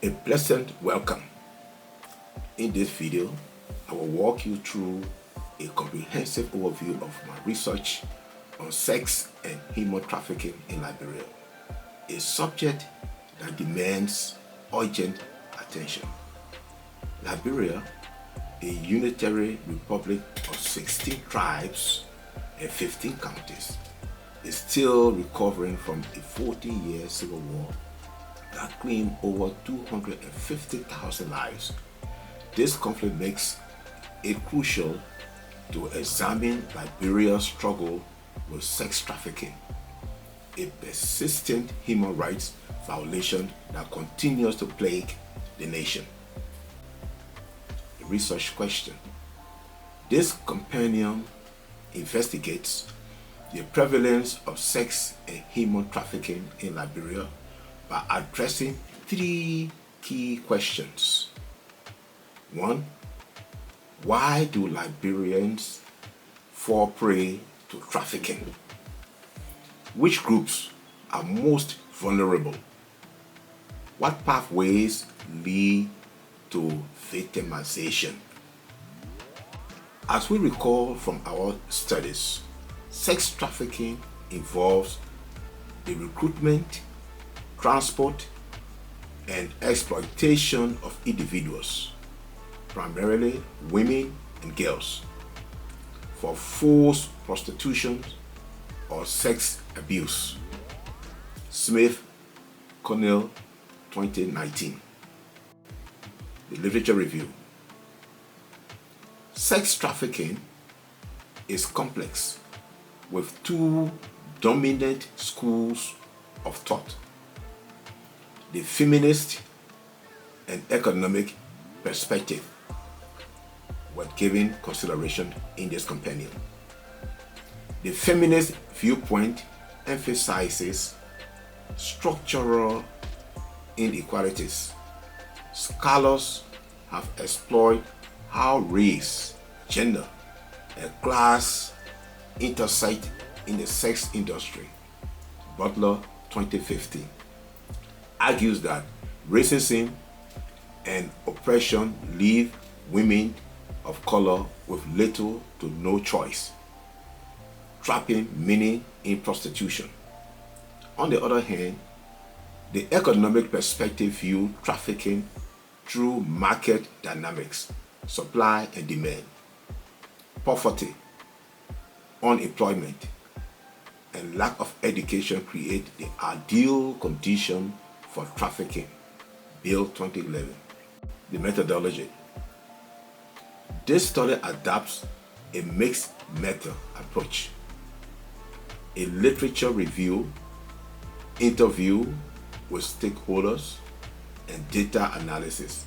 A pleasant welcome. In this video, I will walk you through a comprehensive overview of my research on sex and human trafficking in Liberia, a subject that demands urgent attention. Liberia, a unitary republic of 16 tribes and 15 counties, is still recovering from a 40-year civil war that claimed over 250,000 lives. This conflict makes it crucial to examine Liberia's struggle with sex trafficking, a persistent human rights violation that continues to plague the nation. The research question. This companion investigates the prevalence of sex and human trafficking in Liberia by addressing three key questions. 1. Why do Liberians fall prey to trafficking? Which groups are most vulnerable? What pathways lead to victimization? As we recall from our studies, sex trafficking involves the recruitment, transport, and exploitation of individuals, primarily women and girls, for forced prostitution or sex abuse. Smith, Cornell, 2019. The literature review. Sex trafficking is complex with two dominant schools of thought: the feminist and economic perspective were given consideration in this companion. The feminist viewpoint emphasizes structural inequalities. Scholars have explored how race, gender, and class intersect in the sex industry. Butler, 2015, argues that racism and oppression leave women of color with little to no choice, trapping many in prostitution. On the other hand, the economic perspective views trafficking through market dynamics, supply and demand. Poverty, unemployment, and lack of education create the ideal condition for trafficking. Bill 2011. The methodology. This study adopts a mixed method approach: a literature review, interview with stakeholders, and data analysis.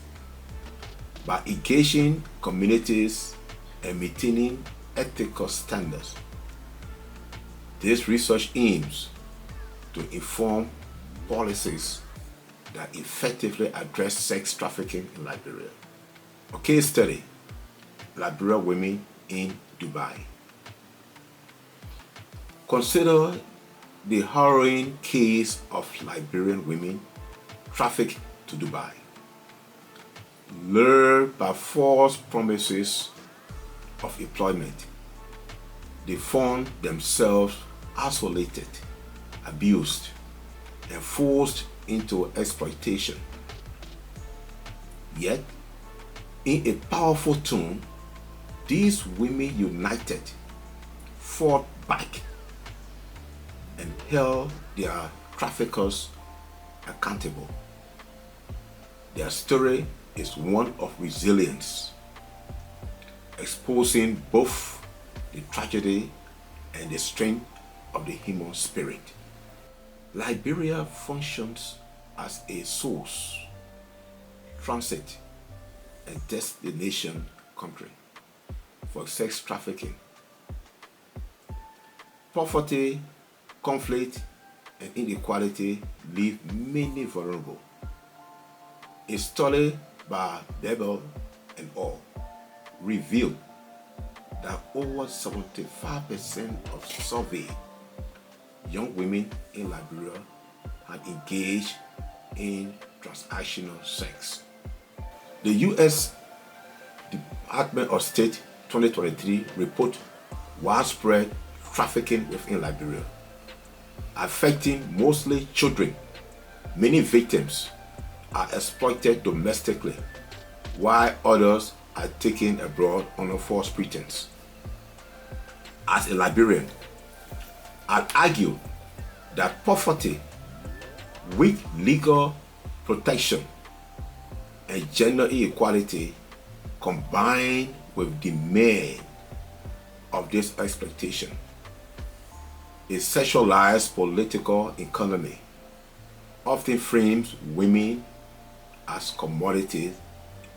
By engaging communities and maintaining ethical standards, this research aims to inform policies that effectively address sex trafficking in Liberia. A case study: Liberia women in Dubai. Consider the harrowing case of Liberian women trafficked to Dubai. Lured by false promises of employment, they found themselves isolated, abused, and forced into exploitation. Yet, in a powerful tone, these women united, fought back, and held their traffickers accountable. Their story is one of resilience, exposing both the tragedy and the strength of the human spirit. Liberia functions as a source, transit, and destination country for sex trafficking. Poverty, conflict, and inequality leave many vulnerable. A study by Bebel and al. Revealed that over 75% of surveyed young women in Liberia had engaged in transactional sex. The U.S. Department of State 2023 report widespread trafficking within Liberia, affecting mostly children. Many victims are exploited domestically, while others are taken abroad on a false pretense. As a Liberian, I'd argue that poverty, weak legal protection, and gender inequality combined with demand of this exploitation, a sexualized political economy often frames women as commodities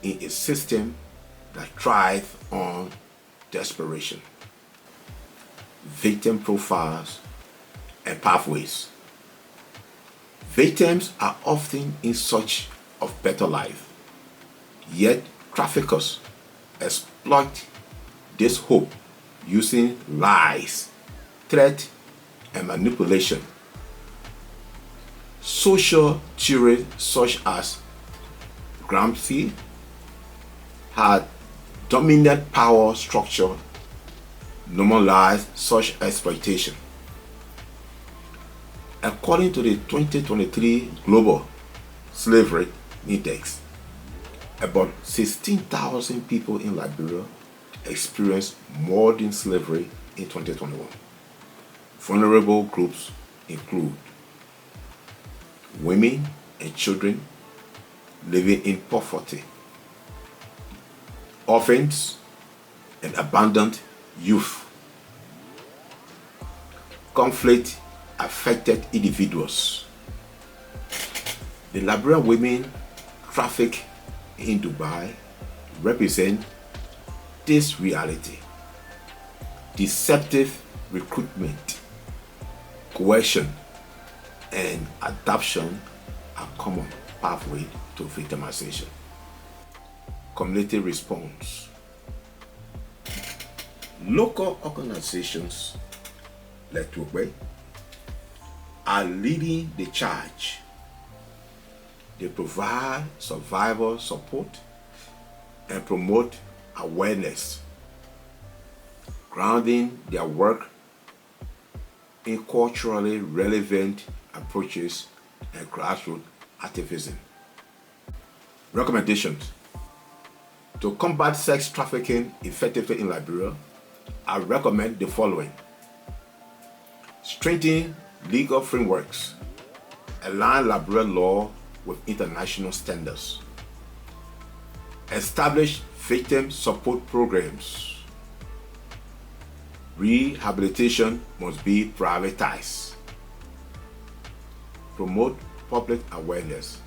in a system that thrives on desperation. Victim profiles and pathways. Victims are often in search of better life, yet traffickers exploit this hope using lies, threat, and manipulation. Social theories such as Gramsci had dominant power structure normalize such exploitation. According to the 2023 Global Slavery Index, about 16,000 people in Liberia experienced modern slavery in 2021. Vulnerable groups include women and children living in poverty, orphans and abandoned youth, conflict affected individuals. The Liberian women trafficked in Dubai represent this reality. Deceptive recruitment, coercion, and adoption are common pathways to victimization. Community response. Local organizations like LWJ are leading the charge. They provide survival support and promote awareness, grounding their work in culturally relevant approaches and grassroots activism. Recommendations. To combat sex trafficking effectively in Liberia, I recommend the following. Strengthen legal frameworks. Align Liberian law with international standards. Establish victim support programs. Rehabilitation must be prioritized. Promote public awareness.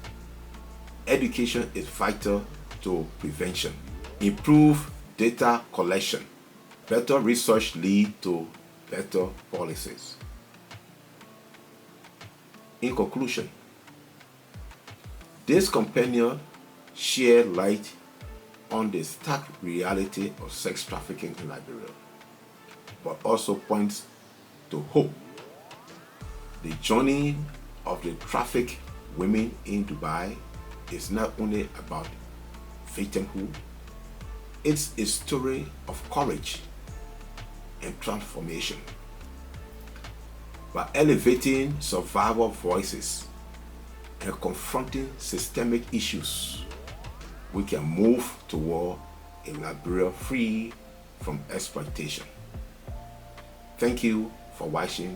Education is vital to prevention. Improve data collection. Better research leads to better policies. In conclusion, this companion shed light on the stark reality of sex trafficking in Liberia, but also points to hope. The journey of the trafficked women in Dubai is not only about victimhood, it's a story of courage and transformation. By elevating survivor voices and confronting systemic issues, we can move toward a Liberia free from exploitation. Thank you for watching